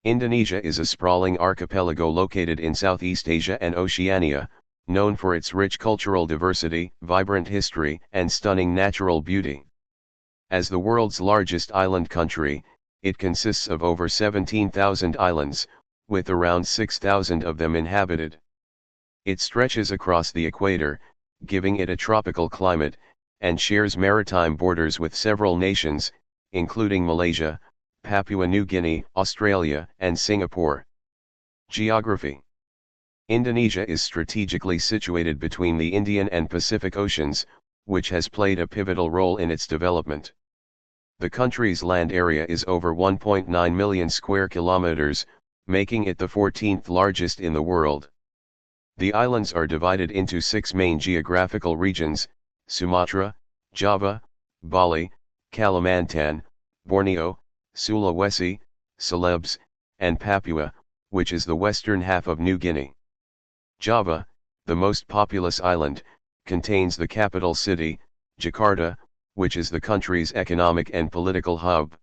Indonesia is a sprawling archipelago located in Southeast Asia and Oceania, known for its rich cultural diversity, vibrant history, and stunning natural beauty. As the world's largest island country, it consists of over 17,000 islands, with around 6,000 of them inhabited. It stretches across the equator, giving it a tropical climate, and shares maritime borders with several nations, including Malaysia, Papua New Guinea, Australia, and Singapore. Geography. Indonesia is strategically situated between the Indian and Pacific Oceans, which has played a pivotal role in its development. The country's land area is over 1.9 million square kilometers, making it the 14th largest in the world. The islands are divided into 6 main geographical regions: Sumatra, Java, Bali, Kalimantan, Borneo, Sulawesi, Celebes, and Papua, which is the western half of New Guinea. Java, the most populous island, contains the capital city, Jakarta, which is the country's economic and political hub.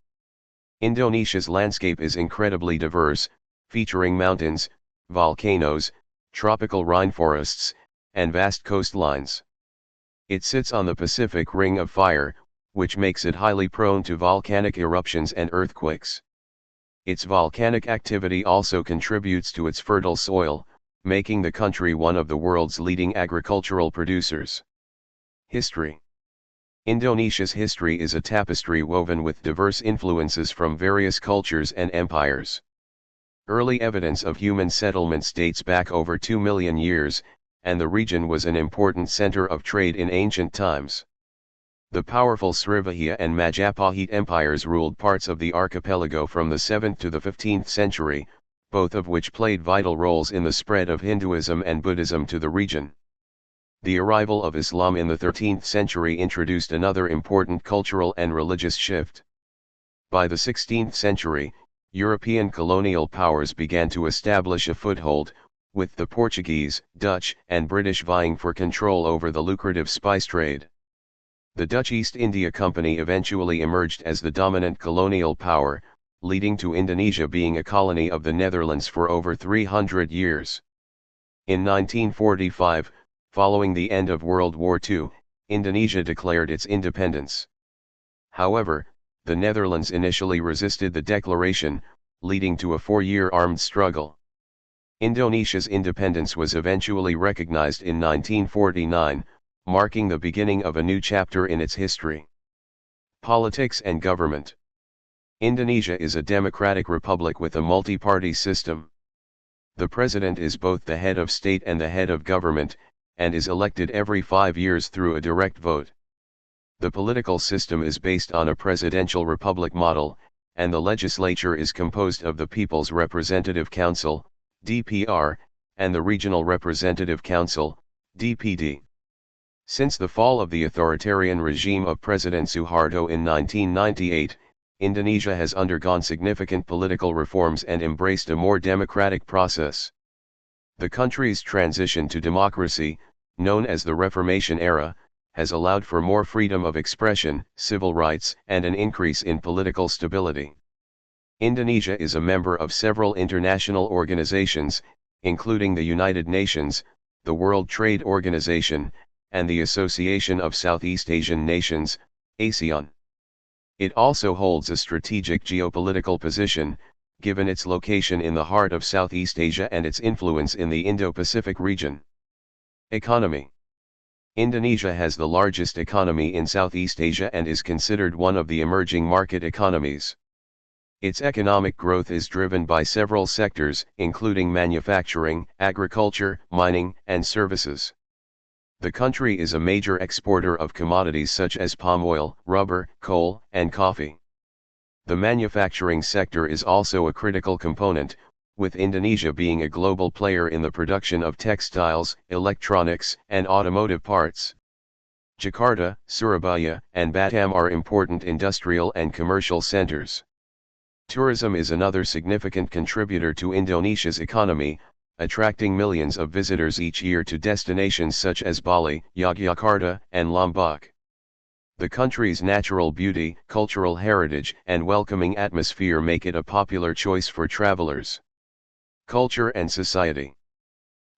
Indonesia's landscape is incredibly diverse, featuring mountains, volcanoes, tropical rainforests, and vast coastlines. It sits on the Pacific Ring of Fire, which makes it highly prone to volcanic eruptions and earthquakes. Its volcanic activity also contributes to its fertile soil, making the country one of the world's leading agricultural producers. History. Indonesia's history is a tapestry woven with diverse influences from various cultures and empires. Early evidence of human settlements dates back over 2 million years, and the region was an important center of trade in ancient times. The powerful Srivijaya and Majapahit empires ruled parts of the archipelago from the 7th to the 15th century, both of which played vital roles in the spread of Hinduism and Buddhism to the region. The arrival of Islam in the 13th century introduced another important cultural and religious shift. By the 16th century, European colonial powers began to establish a foothold, with the Portuguese, Dutch, and British vying for control over the lucrative spice trade. The Dutch East India Company eventually emerged as the dominant colonial power, leading to Indonesia being a colony of the Netherlands for over 300 years. In 1945, following the end of World War II, Indonesia declared its independence. However, the Netherlands initially resisted the declaration, leading to a 4-year armed struggle. Indonesia's independence was eventually recognized in 1949, marking the beginning of a new chapter in its history. Politics and government. Indonesia is a democratic republic with a multi-party system. The president is both the head of state and the head of government, and is elected every 5 years through a direct vote. The political system is based on a presidential republic model, and the legislature is composed of the People's Representative Council, DPR, and the Regional Representative Council, DPD. Since the fall of the authoritarian regime of President Suharto in 1998, Indonesia has undergone significant political reforms and embraced a more democratic process. The country's transition to democracy, known as the Reformation era, has allowed for more freedom of expression, civil rights, and an increase in political stability. Indonesia is a member of several international organizations, including the United Nations, the World Trade Organization, and the Association of Southeast Asian Nations, ASEAN. It also holds a strategic geopolitical position, given its location in the heart of Southeast Asia and its influence in the Indo-Pacific region. Economy. Indonesia has the largest economy in Southeast Asia and is considered one of the emerging market economies. Its economic growth is driven by several sectors, including manufacturing, agriculture, mining, and services. The country is a major exporter of commodities such as palm oil, rubber, coal, and coffee. The manufacturing sector is also a critical component, with Indonesia being a global player in the production of textiles, electronics, and automotive parts. Jakarta, Surabaya, and Batam are important industrial and commercial centers. Tourism is another significant contributor to Indonesia's economy, attracting millions of visitors each year to destinations such as Bali, Yogyakarta, and Lombok. The country's natural beauty, cultural heritage, and welcoming atmosphere make it a popular choice for travelers. Culture and society.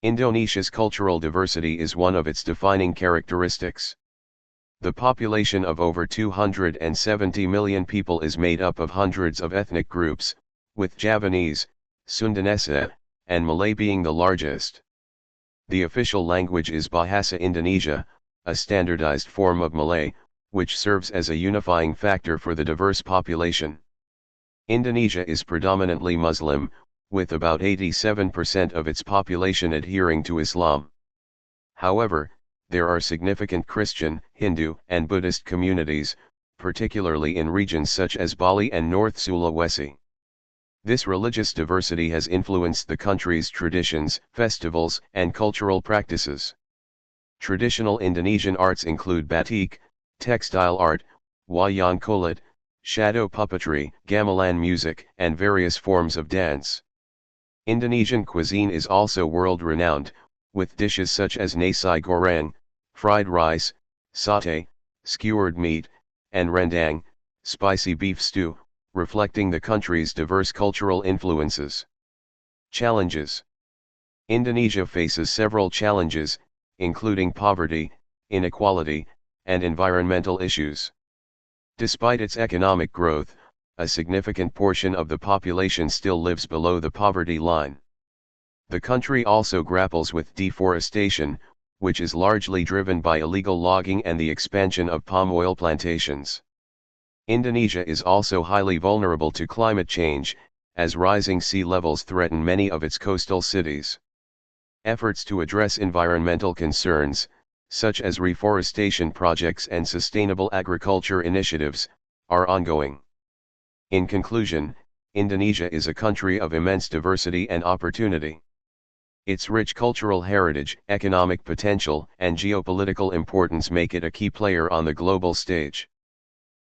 Indonesia's cultural diversity is one of its defining characteristics. The population of over 270 million people is made up of hundreds of ethnic groups, with Javanese, Sundanese, and Malay being the largest. The official language is Bahasa Indonesia, a standardized form of Malay, which serves as a unifying factor for the diverse population. Indonesia is predominantly Muslim, with about 87% of its population adhering to Islam. However, there are significant Christian, Hindu, and Buddhist communities, particularly in regions such as Bali and North Sulawesi. This religious diversity has influenced the country's traditions, festivals, and cultural practices. Traditional Indonesian arts include batik, textile art, wayang kulit, shadow puppetry, gamelan music, and various forms of dance. Indonesian cuisine is also world-renowned, with dishes such as nasi goreng, fried rice, satay, skewered meat, and rendang, spicy beef stew, reflecting the country's diverse cultural influences. Challenges. Indonesia faces several challenges, including poverty, inequality, and environmental issues. Despite its economic growth, a significant portion of the population still lives below the poverty line. The country also grapples with deforestation, which is largely driven by illegal logging and the expansion of palm oil plantations. Indonesia is also highly vulnerable to climate change, as rising sea levels threaten many of its coastal cities. Efforts to address environmental concerns, such as reforestation projects and sustainable agriculture initiatives, are ongoing. In conclusion, Indonesia is a country of immense diversity and opportunity. Its rich cultural heritage, economic potential, and geopolitical importance make it a key player on the global stage.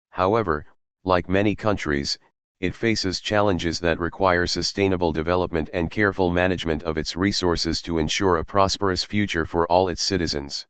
However, like many countries, it faces challenges that require sustainable development and careful management of its resources to ensure a prosperous future for all its citizens.